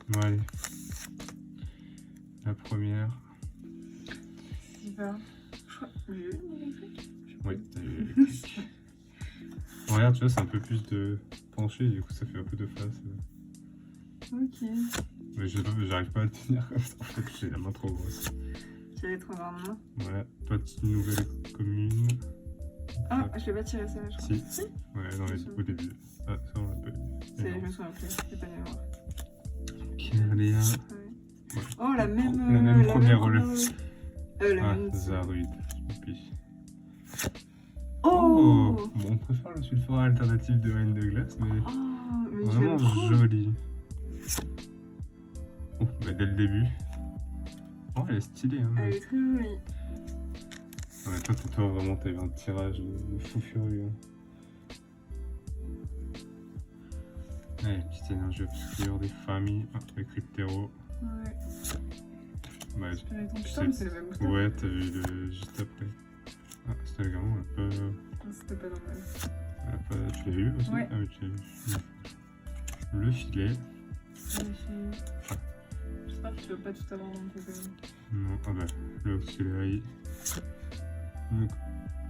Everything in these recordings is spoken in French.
Bon, allez. La première. Super. Je crois que j'ai eu l'électrique. Oui, t'as eu l'électrique. Bon, regarde, tu vois, c'est un peu plus de penché, du coup, ça fait un peu de face. Ok. Mais j'arrive pas à le tenir comme ça, en fait, j'ai la main trop grosse. Tu allais trop grandement. Voilà, toi, petite nouvelle commune. Ah, je l'ai pas tiré ça, je crois. Si. Ouais, non, au début. Ah, ça, on l'a pas eu. C'est, je me souviens plus, c'est pas mémoire. Kirléa. Ouais. Oh, la même. La même première relève. La Ah, même. Zarude. Puis. Oh, Bon, on préfère le sulfura alternatif de Reine de Glace, mais oh, mais vraiment joli. Oh, bah dès le début. Oh, elle est stylée, hein. Elle est très jolie. Ouais, toi, vraiment, t'as eu un tirage de fou furieux. Allez, petite énergie obscure des familles. Ah, avec Cryptero. Ouais. Bah, c'est le même bouton. ouais, t'as vu le juste après. Ah, c'était vraiment un peu. C'était pas normal. Tu l'as eu aussi? Ouais. Ah oui, tu l'as eu. Le filet. J'espère que tu vas pas tout avoir dans tes gommes. Non, ah bah, le auxiliary.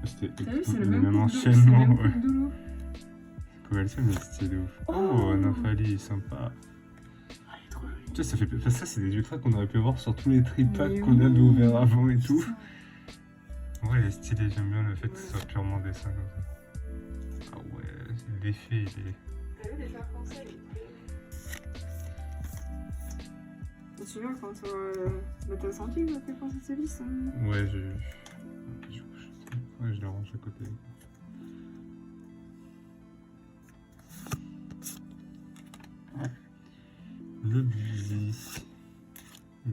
C'était le même enchaînement. Ouais. Covalcium, mais stylé ouf. Oh, Nafali, sympa. Ah, elle est trop jolie. Tu sais, ça fait. Ça, c'est des ultras qu'on aurait pu voir sur tous les tripacks Mais qu'on avait ouverts avant et tout. Ça. Ouais, elle est stylée, j'aime bien le fait que ce soit purement dessin comme ça. Ah ouais, l'effet, il est. T'as vu les arcs-en-ciel? Tu te souviens quand t'as senti que ça fait penser de ces listes? Ouais, ouais, je le range à côté. Le Buzy.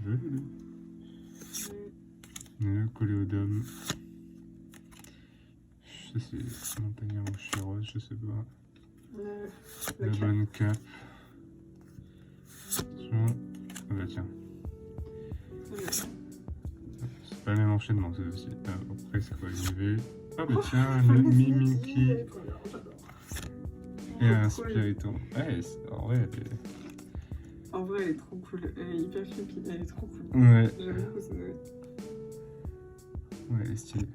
Joli. Le Coléodome. Ça c'est Montagnard ou Chirose, je sais pas. La bonne cape. Attention. Ah bah tiens. C'est pas le même enchaînement ça aussi. Après c'est quoi l'UV? Ah bah tiens, le Mimiki. Et un Spiriton. Ouais, en vrai elle est... En vrai, elle est trop cool. Elle est hyper creepy. Elle est trop cool. Ouais. J'aime beaucoup ça. Ouais, elle est stylée.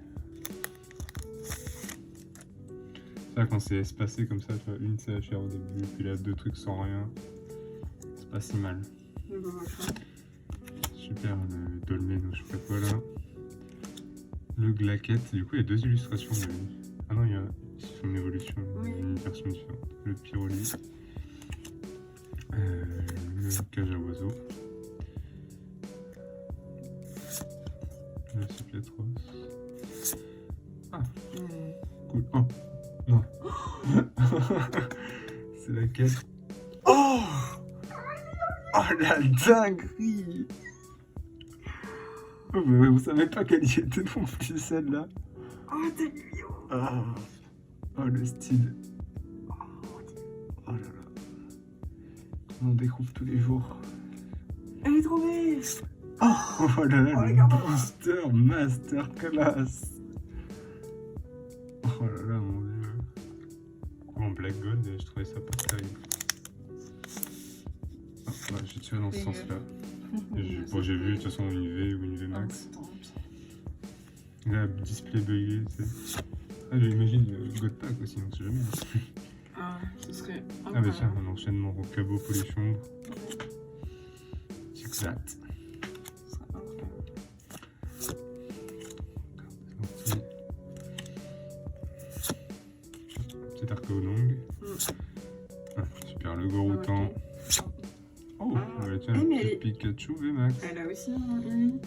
Ça, quand c'est espacé comme ça, tu vois, une CHR au début, puis là, deux trucs sans rien. C'est pas si mal. Super, le dolmen ou je sais pas quoi là. Le glaquette. Du coup, il y a deux illustrations de lui. Ah non, il y a une évolution, une version différente. Le pyroli. Le cage à oiseaux. Le cyclatros. Ah, cool. Oh, non. C'est laquelle? Oh! Oh la dinguerie! Oh, mais vous savez pas qu'elle y était non plus celle-là? Oh, t'es mignon! Oh, le style. Oh là là. On découvre tous les jours. Elle est trop belle! Oh là là, le booster masterclass! Oh là là, mon dieu. En Black Gold, je trouvais ça pas terrible. Ah, ouais, j'ai tué dans ce sens-là. Bon, j'ai vu de toute façon une V ou une V max. Là, display bugué, tu sais. Ah, j'imagine le God Pack aussi, on sait jamais. Ah, ce serait. Ah, bah tiens, un enchaînement au cabot polichon. J'éclate. Petit arco longue. Ah, super, le gros temps. Oh, ouais, tiens, le petit Pikachu VMAX. Elle a aussi un mini.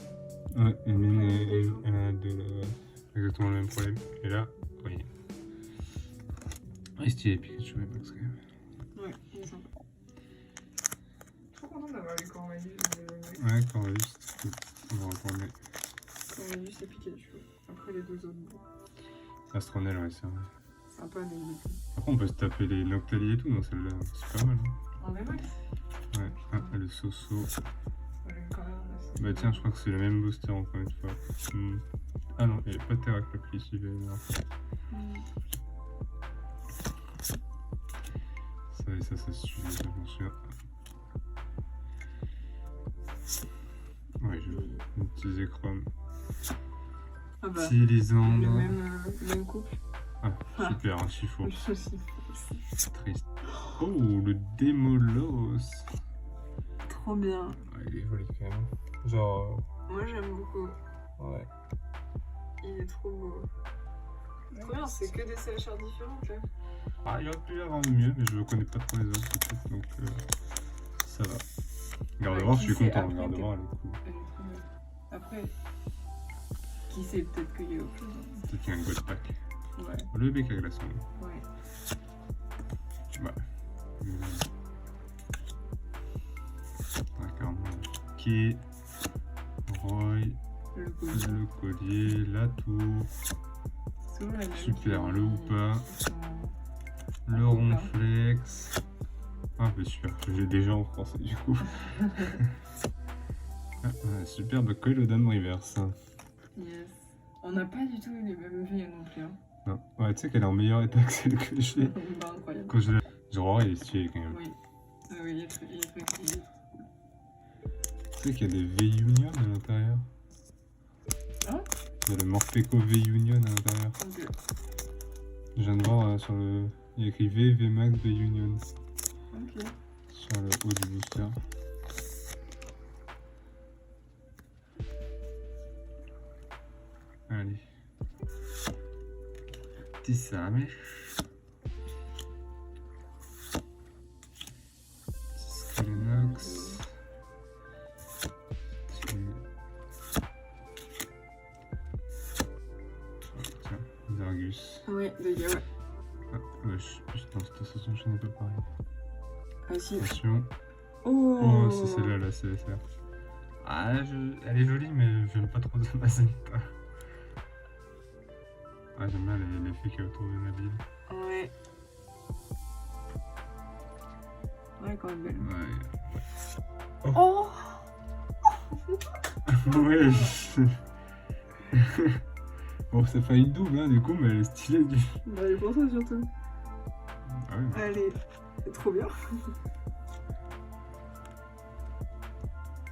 Ouais, une mini, elle a deux là. Exactement le même problème. Et là, oui. Ah, stylé Pikachu VMAX quand même. Ouais, il est sympa. Trop content d'avoir eu Corvallis. Ouais, Corvallis, c'est cool. On va retourner. Corvallis et Pikachu. Après les deux autres. Astronel, ouais, c'est vrai. Sympa, mais. Après, on peut se taper les Noctali et tout dans celle-là. C'est pas mal. Hein. En VMAX? Ouais, ah, le Soso. Quand même, bah tiens, je crois que c'est le même booster encore une fois. Ah non, il n'y a pas de Terraclope ici, ça et ça se suit, je m'en souviens. Ouais, je vais utiliser Chrome. Ah bah, Utilisant. le même couple. Ah, super, un chiffon. Le souci. Triste. Oh, le Démolos. Trop bien. Ouais, il est joli quand même. Genre. Moi j'aime beaucoup. Ouais. Il est trop beau. Trop bien, c'est que des CHR différentes là. Ah, il aurait pu y avoir mieux, mais je connais pas trop les autres peut-être, donc ça va. Gardevoir, je suis content. Gardevoir, elle est cool. Elle est trop belle. Après, qui sait, peut-être qu'il y a autre chose. Peut-être qu'il y a un God Pack. Ouais. Le bec à glaçon. Ouais. Ouais. D'accord. Qui Roy, le collier, la tour. Super, le hoopa, le ronflex. Ah, mais super, j'ai déjà en français du coup. Superbe coil dame reverse. Yes. On n'a pas du tout les mêmes vies non plus. Hein. Non. Ouais, tu sais qu'elle est en meilleur état que celle que j'ai. Bah, incroyable. Quand je l'ai. Genre, il est stylé quand même. Oui. Oui, il est très cool. Tu sais qu'il y a des V-Union à l'intérieur. Hein? Il y a le Morpheco V-Union à l'intérieur. Ok. Je viens de voir sur le. Il y a écrit V, VMAX, V-Union. Ok. Sur le haut du booster. Allez. Tisame. Skelenox. Tiens, Zargus. Ouais, dégâts, ouais. Ah, wesh. Putain, cette association, je n'ai pas pareil. Ah si. Attention. Oh, Oh, c'est celle-là, la CSR. Ah, elle est jolie, mais j'aime pas trop Zamazenta. Ah, j'aime bien l'effet qu'il y a autour de Nabil. Ouais. Ouais, quand même belle. Ouais. Oh. Ouais. Bon, ça fait une double, hein, du coup, mais elle est stylée. Bah, elle est pour ça surtout. Ah oui. Elle est trop bien.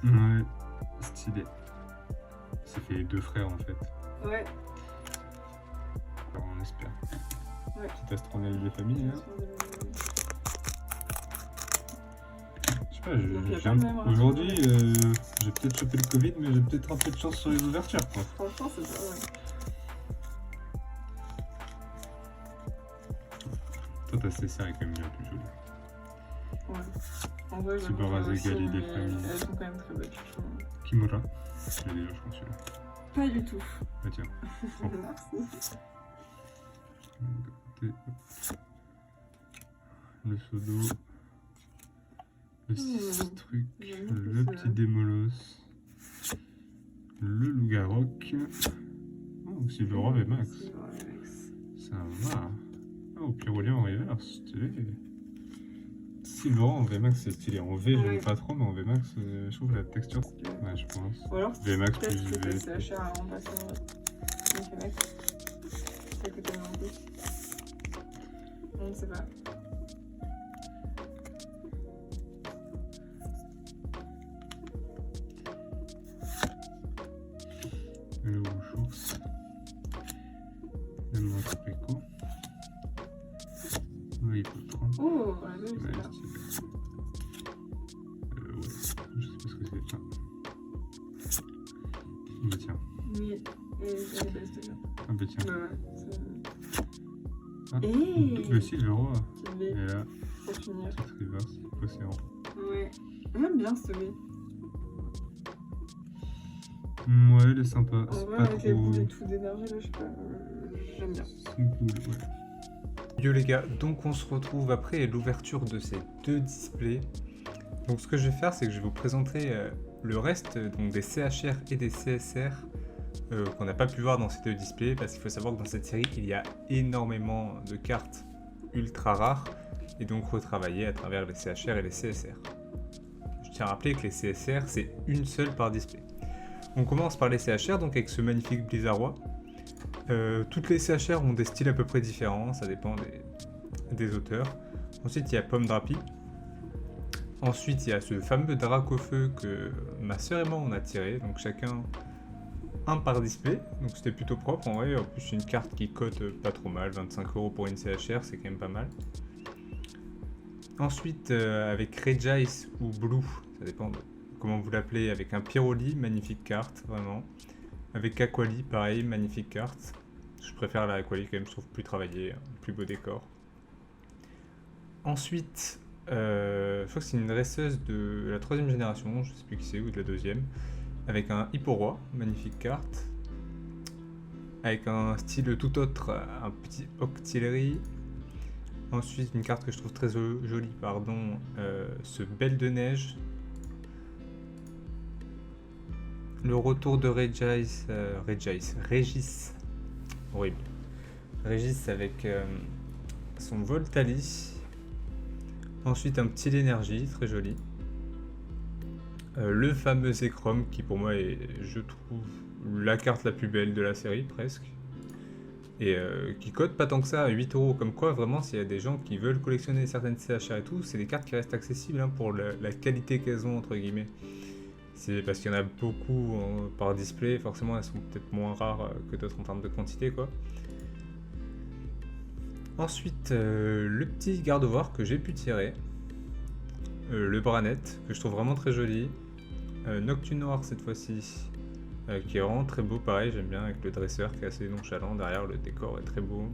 Ouais, stylé. Ça fait deux frères en fait. Ouais. Alors, on espère. Ouais. Petite astronome de famille là. Je sais pas, aujourd'hui j'ai peut-être chopé le Covid, mais j'ai peut-être un peu de chance sur les ouvertures quoi. Franchement, c'est ça, ouais. Toi ta CSR est quand même bien plus jolie. Ouais. En vrai, Tu peux raser Gali des familles. Elles sont quand même très belles, je trouve. Kimura. Je l'ai déjà, je crois, celui-là. Pas du tout. Ah tiens. Oh. Merci. Le Sodo. Le truc. Le ça. petit Démolos. Le Lougaroc. Oh, Silverov et Max. Ça va. Oh, Pyrolian en reverse, stylé. Silverov en VMAX c'est stylé. En V, j'aime pas trop, mais en VMAX, je trouve la texture. Ouais, je pense. Ou alors, VMAX plus peut-être que V. c'est achat à remplacer en VMAX. C'est que tellement peu. On ne sait pas. Le Wushours. Le Morpheco. Oui, il faut 30. Oh, la deux, Ouais, c'est là. stylé. Ouais, je sais pas ce que c'est ça. Bah tiens. Oui, et c'est les belles déjà. Ah bah tiens. Ouais, Ah, hey double Silverov. c'est Et là, pour finir. petite reverse, océan. Ouais. J'aime bien ce V. Ouais, elle est sympa. En C'est vrai, pas avec les trop. boules et tout d'énergie, là, je sais pas. J'aime bien. C'est cool, ouais. Yo les gars, donc on se retrouve après l'ouverture de ces deux displays. Donc ce que je vais faire, c'est que je vais vous présenter le reste donc des CHR et des CSR qu'on n'a pas pu voir dans ces deux displays, parce qu'il faut savoir que dans cette série, il y a énormément de cartes ultra rares et donc retravaillées à travers les CHR et les CSR. Je tiens à rappeler que les CSR, c'est une seule par display. On commence par les CHR, donc avec ce magnifique Blizzardois. Toutes les CHR ont des styles à peu près différents, ça dépend des auteurs. Ensuite, il y a Pomme Drapi. Ensuite, il y a ce fameux Dracofeu que ma sœur et moi on a tiré, donc chacun un par display, donc c'était plutôt propre en vrai. En plus, c'est une carte qui cote pas trop mal, 25 € pour une CHR, c'est quand même pas mal. Ensuite, avec Regice ou Blue, ça dépend de comment vous l'appelez, avec un Pyroli, magnifique carte, vraiment. Avec Aquali, pareil, magnifique carte. Je préfère la Aquali quand même, je trouve plus travaillée, plus beau décor. Ensuite, je crois que c'est une dresseuse de la 3ème génération, je sais plus qui c'est, ou de la 2ème, avec un Hipporoi, magnifique carte. Avec un style tout autre, un petit Octillery. Ensuite, une carte que je trouve très jolie, pardon, ce Belle de Neige. Le retour de Régis, horrible. Régis avec son Voltali. Ensuite, un petit L'énergie, très joli. Le fameux Échrome, qui pour moi est, je trouve, la carte la plus belle de la série, presque. Et qui cote pas tant que ça à 8 €. Comme quoi, vraiment, s'il y a des gens qui veulent collectionner certaines CHR et tout, c'est des cartes qui restent accessibles hein, pour la qualité qu'elles ont, entre guillemets. C'est parce qu'il y en a beaucoup par display, forcément elles sont peut-être moins rares que d'autres en termes de quantité, quoi. Ensuite, le petit Gardevoir que j'ai pu tirer. Le Branette, que je trouve vraiment très joli. Noctune Noir cette fois-ci. Qui est vraiment très beau, pareil, j'aime bien, avec le dresseur qui est assez nonchalant, derrière le décor est très beau.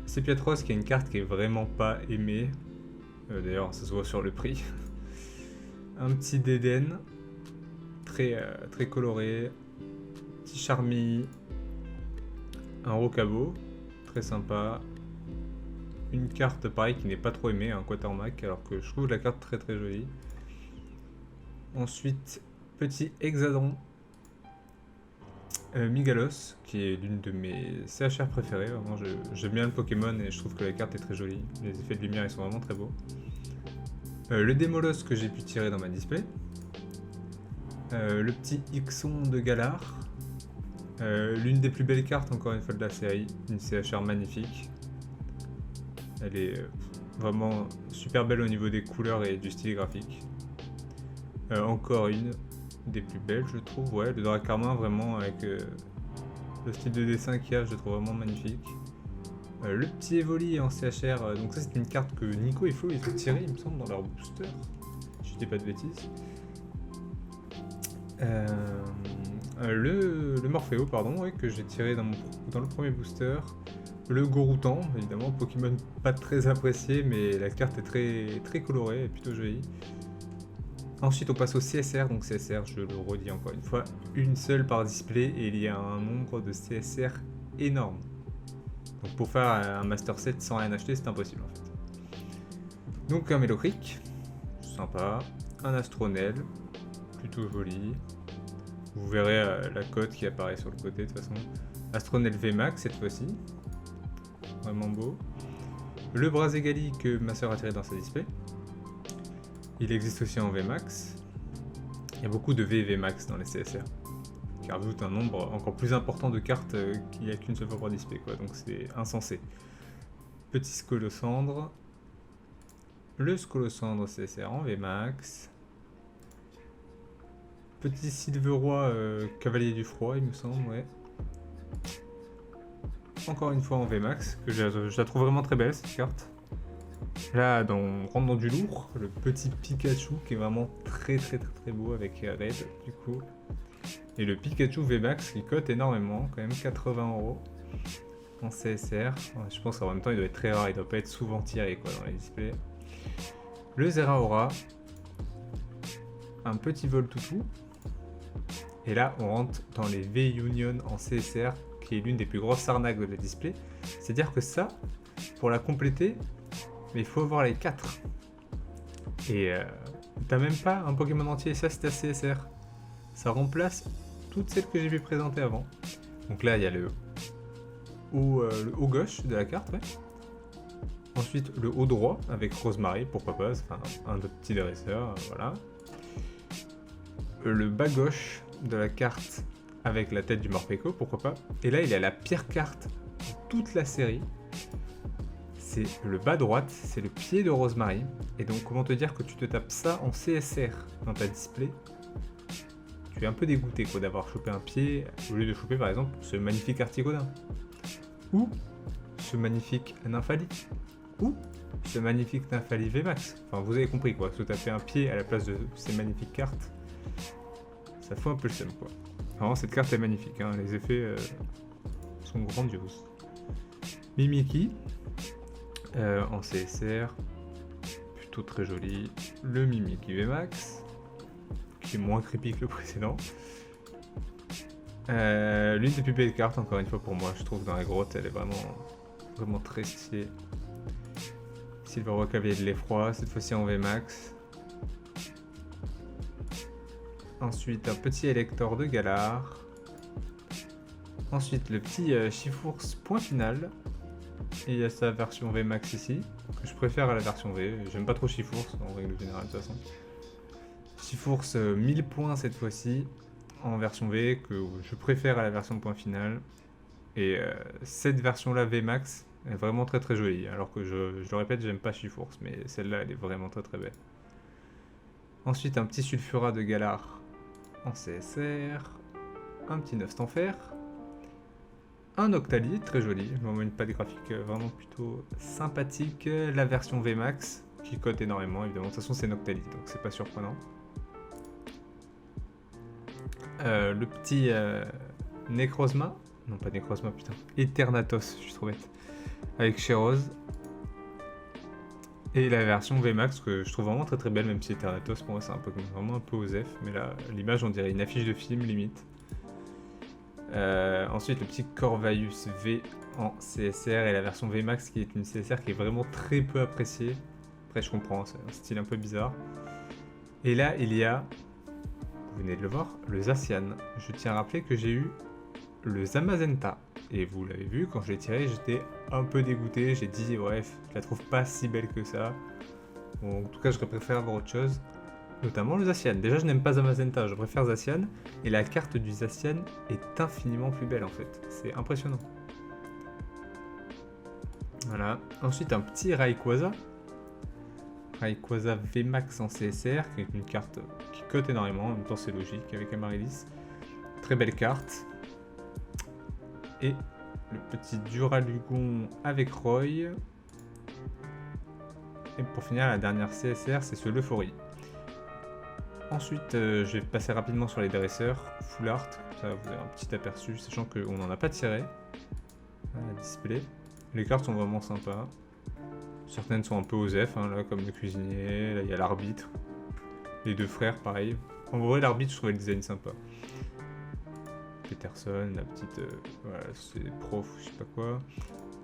Sépiatros qui est une carte qui est vraiment pas aimée, d'ailleurs ça se voit sur le prix. Un petit Dédenne, très coloré, petit Charmille, un Rocabo, très sympa. Une carte pareil qui n'est pas trop aimée, un Quatermac, alors que je trouve la carte très jolie. Ensuite, petit Hexadron. Migalos, qui est l'une de mes CHR préférées, vraiment j'aime bien le Pokémon et je trouve que la carte est très jolie, les effets de lumière ils sont vraiment très beaux. Le Démolos que j'ai pu tirer dans ma display, le petit Ixon de Galar, l'une des plus belles cartes encore une fois de la série, une CHR magnifique, elle est vraiment super belle au niveau des couleurs et du style graphique. Encore une des plus belles je trouve, ouais, le Dracarmin vraiment avec le style de dessin qu'il y a, je le trouve vraiment magnifique. Le petit Evoli en CHR, donc ça c'est une carte que Nico et Flo ils ont tiré il me semble dans leur booster, si je dis pas de bêtises. Le Morpheo pardon, ouais, que j'ai tiré dans le premier booster. Le Goroutan, évidemment, Pokémon pas très apprécié mais la carte est très colorée et plutôt jolie. Ensuite on passe au CSR, donc CSR je le redis encore une fois, une seule par display et il y a un nombre de CSR énorme. Donc pour faire un Master Set sans rien acheter c'est impossible en fait. Donc un Mélocric, sympa, un Astronel, plutôt joli. Vous verrez la cote qui apparaît sur le côté de toute façon. Astronel VMAX cette fois-ci, vraiment beau. Le Brazegali que ma soeur a tiré dans sa display. Il existe aussi en VMAX. Il y a beaucoup de V et VMAX dans les CSR, qui rajoutent un nombre encore plus important de cartes qu'il n'y a qu'une seule fois par display, quoi. Donc c'est insensé. Petit Scolosandre. Le Scolosandre CSR en VMAX. Petit Sylveroi Cavalier du Froid, il me semble, ouais. Encore une fois en VMAX, que je la trouve vraiment très belle cette carte. Là, on rentre dans du lourd, le petit Pikachu qui est vraiment très beau avec Red du coup. Et le Pikachu VMAX qui cote énormément, quand même 80 € en CSR. Ouais, je pense qu'en même temps il doit être très rare, il doit pas être souvent tiré quoi dans les displays. Le Zeraora, un petit Voltoutou. Et là on rentre dans les V-Union en CSR qui est l'une des plus grosses arnaques de la display. C'est-à-dire que ça, pour la compléter, mais il faut avoir les 4. Et t'as même pas un Pokémon entier, ça c'est ta CSR. Ça remplace toutes celles que j'ai pu présenter avant. Donc là il y a le haut gauche de la carte, ouais. Ensuite le haut droit avec Rosemary, pourquoi pas, enfin un petit dresseur, voilà. Le bas gauche de la carte avec la tête du Morpeko, pourquoi pas. Et là il y a la pire carte de toute la série. c'est le bas droite, c'est le pied de Rosemary. Et donc comment te dire que tu te tapes ça en CSR dans ta display. Tu es un peu dégoûté quoi d'avoir chopé un pied au lieu de choper par exemple ce magnifique Articodin. Ou ce magnifique Nymphali. Ou ce magnifique Nymphali VMAX. Enfin vous avez compris quoi, se taper un pied à la place de ces magnifiques cartes, ça fout un peu le seum quoi. Vraiment cette carte est magnifique, hein. Les effets sont grandioses. Mimikyu en CSR, plutôt très joli. Le Mimikyu VMAX, qui est moins creepy que le précédent. L'une des plus belles cartes, encore une fois pour moi, je trouve dans la grotte, elle est vraiment très stylée. Silverrock Cavalier de l'Effroi, cette fois-ci en VMAX. Ensuite un petit Elector de Galar. Ensuite le petit Chifours point final. Et il y a sa version VMAX ici, que je préfère à la version V. J'aime pas trop Chifours en règle générale de toute façon. Chifours 1000 points cette fois-ci en version V, que je préfère à la version point final. Et cette version là VMAX est vraiment très très jolie. Alors que je le répète, j'aime pas Chifours, mais celle-là elle est vraiment très très belle. Ensuite un petit Sulfura de Galar en CSR. Un petit 9 Stanfer. Un Octali, très joli, vraiment une patte graphique vraiment plutôt sympathique. La version VMAX, qui cote énormément évidemment, de toute façon c'est Noctali, donc c'est pas surprenant. Le petit Necrozma, non pas Necrozma putain, Eternatos, je suis trop bête, avec Sheroz. Et la version VMAX que je trouve vraiment très très belle, même si Eternatos pour moi c'est un peu vraiment un peu osef, mais là l'image on dirait une affiche de film limite. Ensuite le petit Corvalus V en CSR et la version VMAX qui est une CSR qui est vraiment très peu appréciée. Après je comprends, c'est un style un peu bizarre. Et là il y a, vous venez de le voir, le Zacian. Je tiens à rappeler que j'ai eu le Zamazenta. Et vous l'avez vu, quand je l'ai tiré j'étais un peu dégoûté. J'ai dit bref, je la trouve pas si belle que ça. Bon, en tout cas je préfère avoir autre chose. Notamment le Zacian. Déjà je n'aime pas Zamazenta, je préfère Zacian. Et la carte du Zacian est infiniment plus belle en fait. C'est impressionnant. Voilà. Ensuite un petit Rayquaza. Rayquaza VMAX en CSR, qui est une carte qui cote énormément. En même temps c'est logique avec Amaryllis. Très belle carte. Et le petit Duralugon avec Roy. Et pour finir la dernière CSR c'est ce Leuphorie. Ensuite, je vais passer rapidement sur les dresseurs, full art, comme ça vous avez un petit aperçu, sachant qu'on n'en a pas tiré à la display. Les cartes sont vraiment sympas. Certaines sont un peu osef, hein, là, comme le cuisinier, là il y a l'arbitre. Les deux frères, pareil. En vrai, l'arbitre, je trouvais le design sympa. Peterson, la petite, voilà, c'est prof, je sais pas quoi.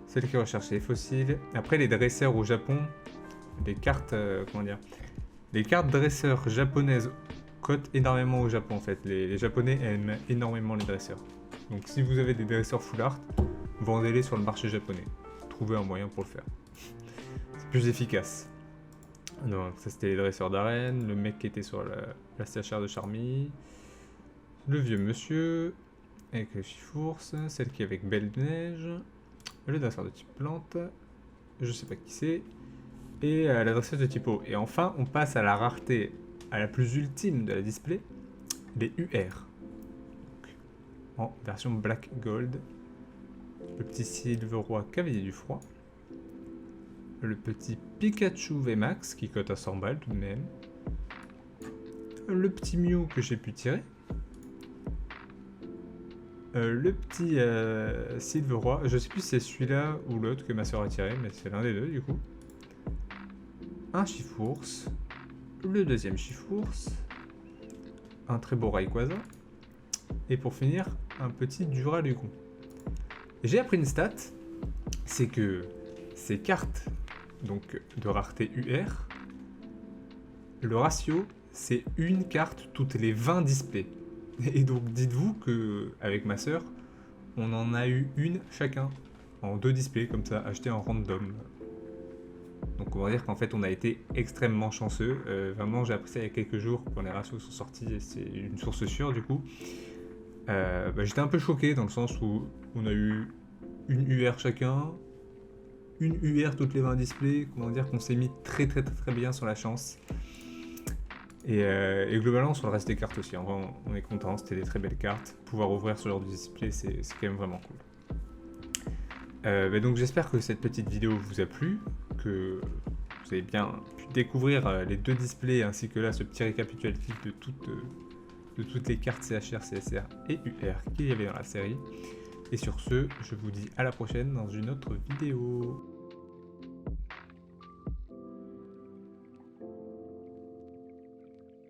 Celle qui recherche les fossiles. Après, les dresseurs au Japon, les cartes, comment dire, les cartes dresseurs japonaises cotent énormément au Japon en fait. Les Japonais aiment énormément les dresseurs. Donc si vous avez des dresseurs full art, vendez-les sur le marché japonais. Trouvez un moyen pour le faire. C'est plus efficace. Donc ça c'était les dresseurs d'arène, le mec qui était sur la CHR de Charmy, le vieux monsieur avec le Chifours, celle qui est avec Belle de Neige, le dresseur de type plante, je sais pas qui c'est, et la dresseuse de type eau. Et enfin, on passe à la rareté, à la plus ultime de la display, les UR. Donc, en version Black Gold. Le petit Silverroy Cavalier du Froid. Le petit Pikachu VMAX qui cote à 100 balles tout de même. Le petit Mew que j'ai pu tirer. Le petit Silverroy, je sais plus si c'est celui-là ou l'autre que ma soeur a tiré, mais c'est l'un des deux du coup. Un Chifours, le deuxième Chifours, un très beau Rayquaza, et pour finir, un petit Duralugon. J'ai appris une stat, c'est que ces cartes donc de rareté UR, le ratio c'est une carte toutes les 20 displays. Et donc dites-vous que avec ma soeur, on en a eu une chacun en 2 displays comme ça, achetés en random. Donc on va dire qu'en fait on a été extrêmement chanceux. Vraiment j'ai appris ça il y a quelques jours quand les ratios sont sortis et c'est une source sûre du coup. J'étais un peu choqué dans le sens où on a eu une UR chacun, une UR toutes les 20 displays, comment dire qu'on s'est mis très bien sur la chance. Et globalement sur le reste des cartes aussi, en vrai on est content, c'était des très belles cartes. Pouvoir ouvrir ce genre de display c'est quand même vraiment cool. Donc j'espère que cette petite vidéo vous a plu, que vous avez bien pu découvrir les deux displays ainsi que là ce petit récapitulatif de toutes les cartes CHR, CSR et UR qu'il y avait dans la série. Et sur ce, je vous dis à la prochaine dans une autre vidéo.